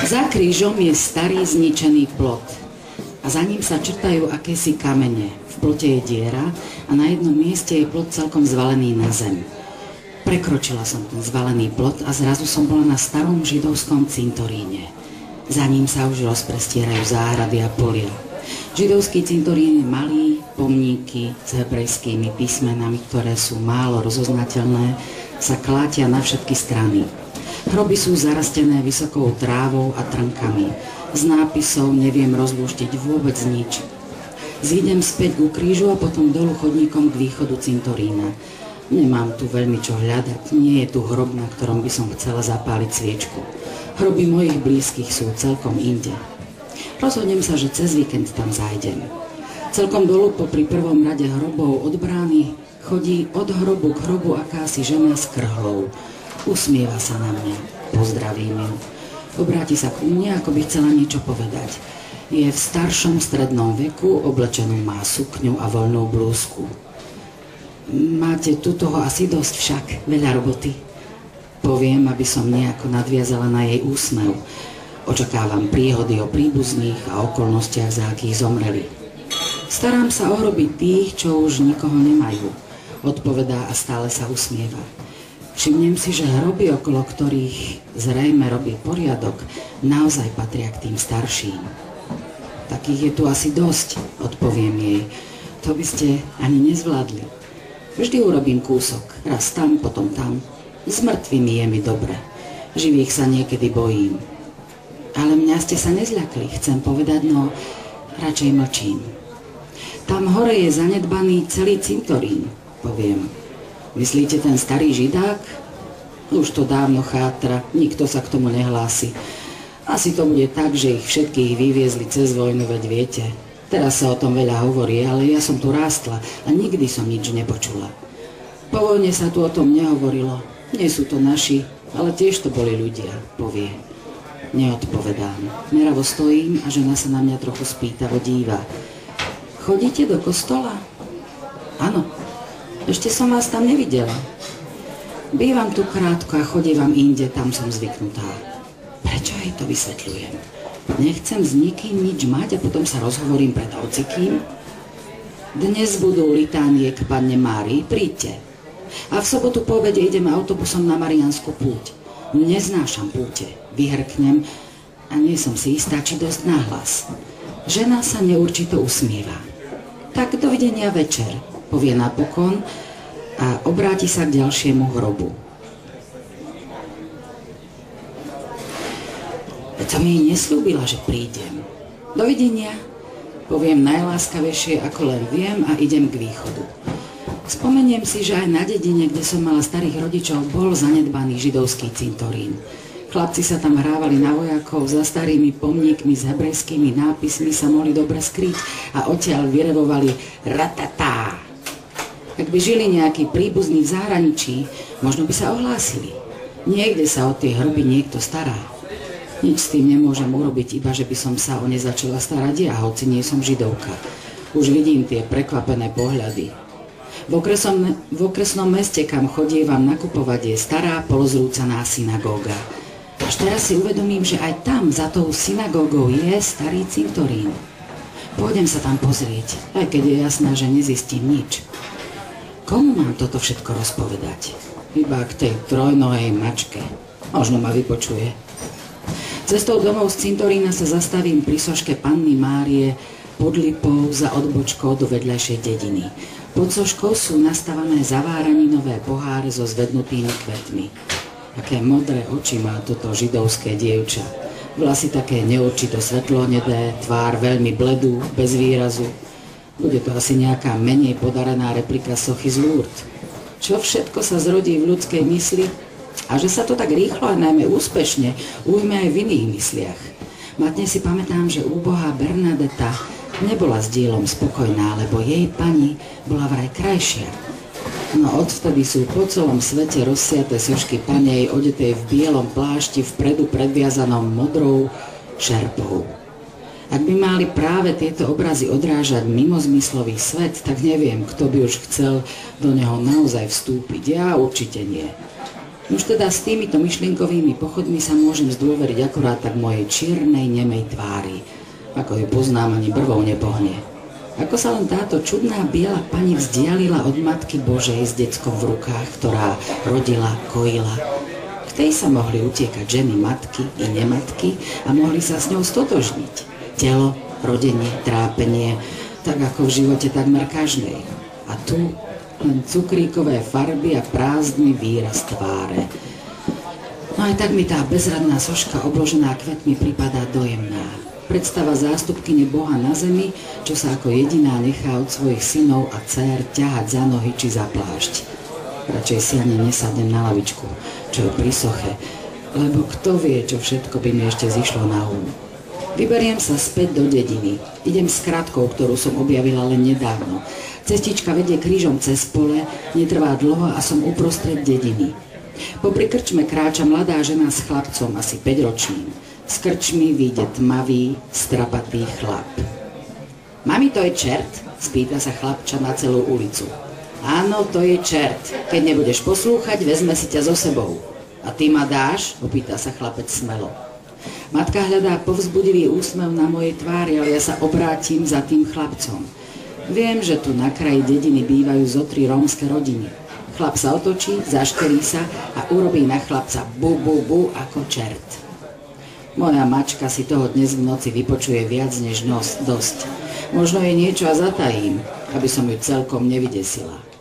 Za krížom je starý zničený plot a za ním sa črtajú akési kamene. V plote je diera a na jednom mieste je plot celkom zvalený na zem. Prekročila som ten zvalený plot a zrazu som bola na starom židovskom cintoríne. Za ním sa už rozprestierajú záhrady a polia. Židovský cintorín je malý, pomníky s hebrejskými písmenami, ktoré sú málo rozoznateľné, sa klátia na všetky strany. Hroby sú zarastené vysokou trávou a trnkami. Z nápisov neviem rozlúštiť vôbec nič. Zídem späť ku krížu a potom dolu chodníkom k východu cintorína. Nemám tu veľmi čo hľadať, nie je tu hrob, na ktorom by som chcela zapáliť sviečku. Hroby mojich blízkych sú celkom inde. Rozhodnem sa, že cez víkend tam zájdem. Celkom dolu popri prvom rade hrobov od brány chodí od hrobu k hrobu akási žena s krhlou. Usmieva sa na mňa. Pozdravím ju. Obráti sa ku mne, ako by chcela niečo povedať. Je v staršom strednom veku, oblečenú má sukňu a voľnú blúzku. Máte tu toho asi dosť však, veľa roboty. Poviem, aby som nejako nadviazala na jej úsmev. Očakávam príhody o príbuzných a okolnostiach, za akých zomreli. Starám sa o hroby tých, čo už nikoho nemajú. Odpovedá a stále sa usmieva. Všimnem si, že hroby, okolo ktorých zrejme robí poriadok, naozaj patria k tým starším. Takých je tu asi dosť, odpoviem jej. To by ste ani nezvládli. Vždy urobím kúsok, raz tam, potom tam. S mŕtvými je mi dobre. Živých sa niekedy bojím. Ale mňa ste sa nezľakli, chcem povedať, no radšej mlčím. Tam hore je zanedbaný celý cintorín, poviem. Myslíte ten starý židák? Už to dávno chátra, nikto sa k tomu nehlási. Asi to bude tak, že ich všetkých vyviezli cez vojnu, veď viete. Teraz sa o tom veľa hovorí, ale ja som tu rástla a nikdy som nič nepočula. Po vojne sa tu o tom nehovorilo. Nie sú to naši, ale tiež to boli ľudia, povie. Neodpovedám. Meravo stojím a žena sa na mňa trochu spýtavo díva. Chodíte do kostola? Áno. Ešte som vás tam nevidela. Bývam tu krátko a chodívam inde, tam som zvyknutá. Prečo jej to vysvetľujem? Nechcem s nikým nič mať a potom sa rozhovorím pred hocikým? Dnes budú litánie k Panne Márii, príďte. A v sobotu po obede ideme autobusom na Mariánsku púť. Neznášam púte, vyhrknem a nie som si istá, či dosť nahlas. Žena sa neurčito usmieva. Tak dovidenia večer, povie napokon a obráti sa k ďalšiemu hrobu. Veď som jej nesľúbila, že prídem. Dovidenia, poviem najláskavejšie, ako len viem a idem k východu. Spomeniem si, že aj na dedine, kde som mala starých rodičov, bol zanedbaný židovský cintorín. Chlapci sa tam hrávali na vojakov, za starými pomníkmi s hebrejskými nápismi sa mohli dobre skryť a odtiaľ vyrevovali ratatá. Ak by žili nejakí príbuzní v zahraničí, možno by sa ohlásili. Niekde sa o tie hroby niekto stará. Nič s tým nemôžem urobiť, iba že by som sa o ne začala starať ja, hoci nie som židovka. Už vidím tie prekvapené pohľady. V okresnom meste, kam chodievam nakupovať, je stará polozrúcaná synagóga. Až teraz si uvedomím, že aj tam za tou synagógou je starý cintorín. Pôjdem sa tam pozrieť, aj keď je jasné, že nezistím nič. Komu mám toto všetko rozpovedať? Iba k tej trojnohej mačke. Možno ma vypočuje. Cestou domov z cintorína sa zastavím pri soške Panny Márie pod lipou za odbočkou do vedľajšej dediny. Pod soškou sú nastavané zaváraninové poháre so zvednutými kvetmi. Aké modré oči má toto židovské dievča. Vlasy také neurčito svetlonedé, tvár veľmi bledú, bez výrazu. Bude to asi nejaká menej podarená replika sochy z Lourdes. Čo všetko sa zrodí v ľudskej mysli a že sa to tak rýchlo a najmä úspešne ujme aj v iných mysliach. Matne si pamätám, že úbohá Bernadeta nebola s dielom spokojná, lebo jej pani bola vraj krajšia. No odvtedy sú po celom svete rozsiaté sošky panej odetej v bielom plášti vpredu predviazanom modrou šerpou. Ak by mali práve tieto obrazy odrážať mimozmyslový svet, tak neviem, kto by už chcel do neho naozaj vstúpiť. Ja určite nie. Už teda s týmito myšlienkovými pochodmi sa môžem zdôveriť akurát tak mojej čiernej, nemej tvári. Ako ju poznám, ani brvou nepohne. Ako sa len táto čudná biela pani vzdialila od Matky Božej s deckom v rukách, ktorá rodila, kojila. K tej sa mohli utiekať ženy matky i nematky a mohli sa s ňou stotožniť. Telo, rodenie, trápenie, tak ako v živote takmer každej. A tu len cukríkové farby a prázdny výraz tváre. No aj tak mi tá bezradná soška obložená kvetmi pripadá dojemná. Predstava zástupkyne Boha na zemi, čo sa ako jediná nechá od svojich synov a dcér ťahať za nohy či za plášť. Radšej si ani nesadnem na lavičku, čo je pri soche, lebo kto vie, čo všetko by mi ešte zišlo na um. Vyberiem sa späť do dediny. Idem s krátkou, ktorú som objavila len nedávno. Cestička vedie krížom cez pole, netrvá dlho a som uprostred dediny. Popri krčme kráča mladá žena s chlapcom, asi 5-ročným. Z krčmy vyjde tmavý, strapatý chlap. Mami, to je čert? Spýta sa chlapča na celú ulicu. Áno, to je čert. Keď nebudeš poslúchať, vezme si ťa so sebou. A ty ma dáš? Opýta sa chlapec smelo. Matka hľadá povzbudivý úsmev na mojej tvári, ale ja sa obrátim za tým chlapcom. Viem, že tu na kraji dediny bývajú zo 3 rómske rodiny. Chlap sa otočí, zaškerí sa a urobí na chlapca bu, bu, bu ako čert. Moja mačka si toho dnes v noci vypočuje viac než dosť. Možno jej niečo a zatajím, aby som ju celkom nevydesila.